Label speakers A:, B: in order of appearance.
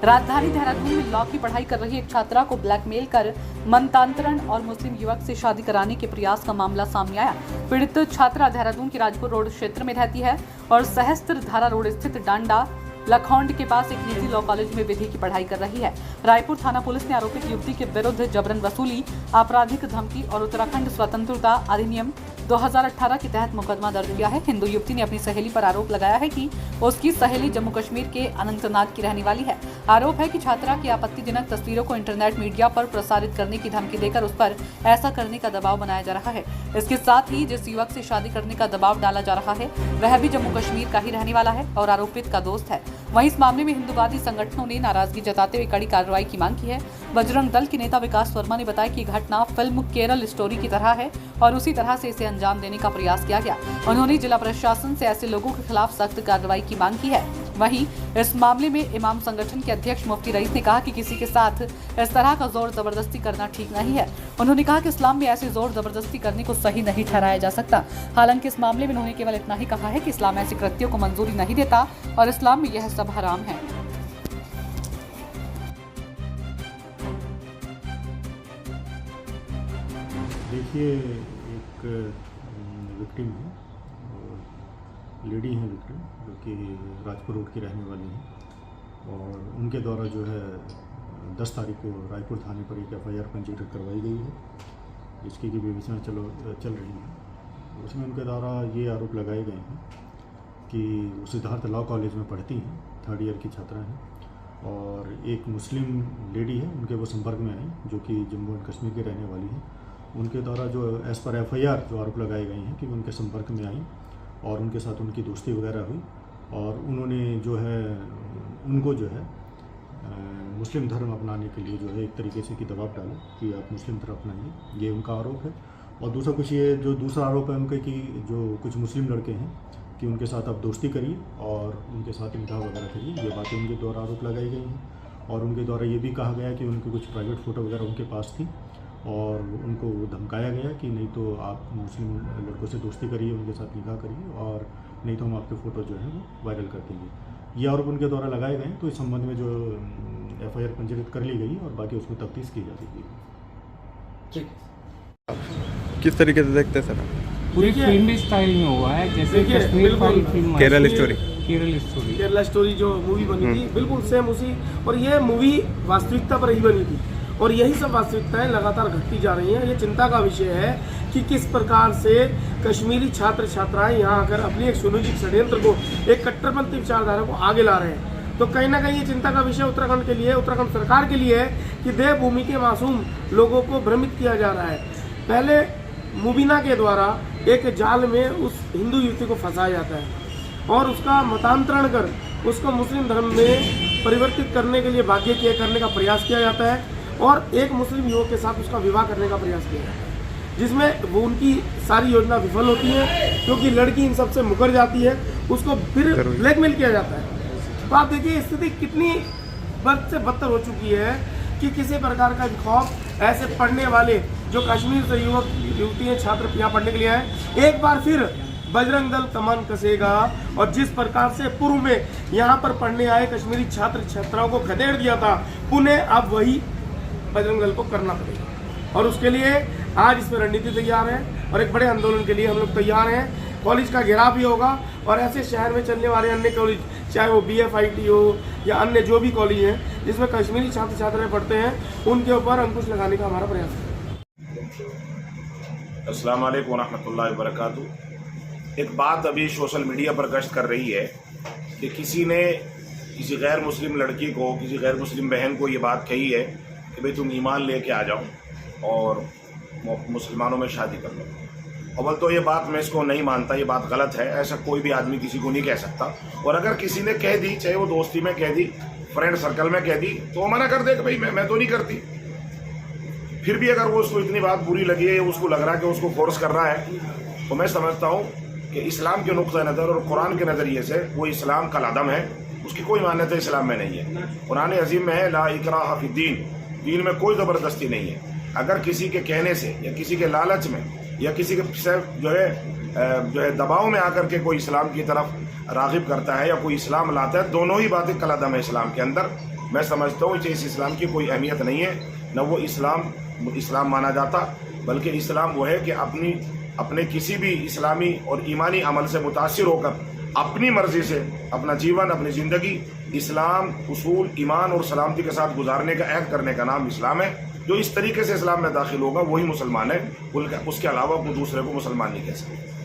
A: राजधानी देहरादून में लॉ की पढ़ाई कर रही एक छात्रा को ब्लैकमेल कर मनतांतरण और मुस्लिम युवक से शादी कराने के प्रयास का मामला सामने आया। पीड़ित छात्रा देहरादून के राजपुर रोड क्षेत्र में रहती है और सहस्त्र धारा रोड स्थित डांडा लखौंड के पास एक निजी लॉ कॉलेज में विधि की पढ़ाई कर रही है। रायपुर थाना पुलिस ने आरोपित युवती के विरुद्ध जबरन वसूली, आपराधिक धमकी और उत्तराखंड स्वतंत्रता अधिनियम 2018 के तहत मुकदमा दर्ज किया है। हिंदू युवती ने अपनी सहेली पर आरोप लगाया है कि उसकी सहेली जम्मू कश्मीर के अनंतनाग की रहने वाली है। आरोप है कि छात्रा की आपत्तिजनक तस्वीरों को इंटरनेट मीडिया पर प्रसारित करने की धमकी देकर उस पर ऐसा करने का दबाव बनाया जा रहा है। इसके साथ ही जिस युवक से शादी करने का दबाव डाला जा रहा है वह भी जम्मू कश्मीर का ही रहने वाला है और आरोपित का दोस्त है। वहीं इस मामले में हिंदूवादी संगठनों ने नाराजगी जताते हुए कड़ी कार्रवाई की मांग की है। बजरंग दल के नेता विकास वर्मा ने बताया कि घटना फिल्म केरल स्टोरी की तरह है और उसी तरह से इसे अंजाम देने का प्रयास किया गया। उन्होंने जिला प्रशासन से ऐसे लोगों के खिलाफ सख्त कार्रवाई की मांग की है। वहीं इस मामले में इमाम संगठन के अध्यक्ष मुफ्ती रईस ने कहा कि किसी के साथ इस तरह का जोर जबरदस्ती करना ठीक नहीं है। उन्होंने कहा कि इस्लाम में ऐसी जोर जबरदस्ती करने को सही नहीं ठहराया जा सकता। हालांकि इस मामले में उन्होंने केवल इतना ही कहा है कि इस्लाम ऐसे कृत्यों को मंजूरी नहीं देता और इस्लाम में यह सब हराम है।
B: देखिए, एक विक्टिम है, लेडी है विक्टिम, जो कि राजपुर रोड की रहने वाली हैं और उनके द्वारा जो है 10 तारीख को रायपुर थाने पर एक FIR पंजीकृत करवाई गई है, जिसकी की विवेचना चल रही है। उसमें उनके द्वारा ये आरोप लगाए गए हैं कि वो सिद्धार्थ लॉ कॉलेज में पढ़ती हैं, 3rd ईयर की छात्रा हैं और एक मुस्लिम लेडी है, उनके वो संपर्क में आई जो कि जम्मू एंड कश्मीर की रहने वाली है। उनके द्वारा जो एज़ पर FIR जो आरोप लगाए गए हैं कि उनके संपर्क में आई और उनके साथ उनकी दोस्ती वगैरह हुई और उन्होंने जो है उनको जो है मुस्लिम धर्म अपनाने के लिए जो है एक तरीके से कि दबाव डाला कि आप मुस्लिम धर्म अपनाइए, ये उनका आरोप है। और दूसरा आरोप है उनके कि जो कुछ मुस्लिम लड़के हैं कि उनके साथ आप दोस्ती करिए और उनके साथ निकाह वगैरह करिए, ये बातें उनके द्वारा आरोप लगाई गई हैं। और उनके द्वारा ये भी कहा गया कि उनकी कुछ प्राइवेट फ़ोटो वगैरह उनके पास थी और उनको धमकाया गया कि नहीं तो आप मुस्लिम लड़कों से दोस्ती करिए, उनके साथ निकाह करिए और नहीं तो हम आपके फ़ोटो जो है वो वायरल कर देंगे। ये आरोप उनके द्वारा लगाए गए। तो इस संबंध में जो FIR पंजीकृत कर ली गई और बाकी उसमें तफ्तीश की जा रही है।
C: किस तरीके से देखते हैं सर?
D: पूरी फिल्मी स्टाइल में हुआ है, जैसे Kashmir file film
C: Kerala story
D: जो मूवी बनी थी बिल्कुल सेम उसी, और ये मूवी वास्तविकता पर ही बनी थी और यही सब वास्तविकताएं लगातार घटती जा रही हैं। ये चिंता का विषय है कि किस प्रकार से कश्मीरी छात्र छात्राएं यहाँ आकर अपनी एक सुनियोजित षड्यंत्र को, एक कट्टरपंथी विचारधारा को आगे ला रहे हैं। तो कहीं ना कहीं ये चिंता का विषय उत्तराखंड के लिए, उत्तराखंड सरकार के लिए है कि देवभूमि के मासूम लोगों को भ्रमित किया जा रहा है। पहले मुबीना के द्वारा एक जाल में उस हिंदू युवती को फंसाया जाता है और उसका मतांतरण कर उसको मुस्लिम धर्म में परिवर्तित करने के लिए भाग्य करने का प्रयास किया जाता है और एक मुस्लिम युवक के साथ उसका विवाह करने का प्रयास किया जाता है, जिसमें वो उनकी सारी योजना विफल होती है क्योंकि लड़की इन सबसे मुकर जाती है, उसको फिर ब्लैकमेल किया जाता है। तो आप देखिए स्थिति कितनी बद से बदतर हो चुकी है कि किसी प्रकार का खौफ ऐसे पढ़ने वाले जो कश्मीर से युवक युवतियाँ छात्र यहाँ पढ़ने के लिए आए, एक बार फिर बजरंग दल कमान कसेगा और जिस प्रकार से पूर्व में यहाँ पर पढ़ने आए कश्मीरी छात्र छात्राओं को खदेड़ दिया था, पुनः अब वही बजरंग दल को करना पड़ेगा। और उसके लिए आज इसमें रणनीति तैयार है और एक बड़े आंदोलन के लिए हम लोग तैयार हैं। कॉलेज का घेराव भी होगा और ऐसे शहर में चलने वाले अन्य कॉलेज, चाहे वो BFIT हो या अन्य जो भी कॉलेज हैं जिसमें कश्मीरी छात्र छात्राएं पढ़ते हैं, उनके ऊपर अंकुश लगाने का हमारा प्रयास है।
E: अस्सलाम वालेकुम रहमतुल्लाहि व बरकातुहू। एक बात अभी सोशल मीडिया पर गश्त कर रही है कि किसी ने किसी गैर मुस्लिम लड़की को, किसी गैर मुस्लिम बहन को ये बात कही है कि भाई तुम ईमान लेके आ जाओ और मुसलमानों में शादी कर लो। अव्वल तो ये बात मैं इसको नहीं मानता, ये बात गलत है। ऐसा कोई भी आदमी किसी को नहीं कह सकता और अगर किसी ने कह दी, चाहे वो दोस्ती में कह दी, फ्रेंड सर्कल में कह दी, तो वो मना कर दे कि भाई मैं तो नहीं करती। फिर भी अगर वो उसको इतनी बात बुरी लगी है, उसको लग रहा है कि उसको फोर्स कर रहा है, तो मैं समझता हूँ कि इस्लाम के नुक्ता नज़र और कुरान के नज़रिए से वो इस्लाम का लादम है, उसकी कोई मान्यता इस्लाम में नहीं है। कुरान अजीम में है ला इकराह फिद्दीन, दीन में कोई ज़बरदस्ती नहीं है। अगर किसी के कहने से या किसी के लालच में या किसी के जो है दबाव में आकर के कोई इस्लाम की तरफ रागिब करता है या कोई इस्लाम लाता है, दोनों ही बातें कलादम है इस्लाम के अंदर। मैं समझता हूँ कि इस इस्लाम की कोई अहमियत नहीं है, न वो इस्लाम माना जाता, बल्कि इस्लाम वो है कि अपने किसी भी इस्लामी और ईमानी अमल से मुतासिर होकर अपनी मर्जी से अपना जीवन, अपनी ज़िंदगी इस्लाम, उसूल, ईमान और सलामती के साथ गुजारने का अहद करने का नाम इस्लाम है। जो इस तरीके से इस्लाम में दाखिल होगा वही मुसलमान है, उसके अलावा कोई दूसरे को मुसलमान नहीं कह सकते।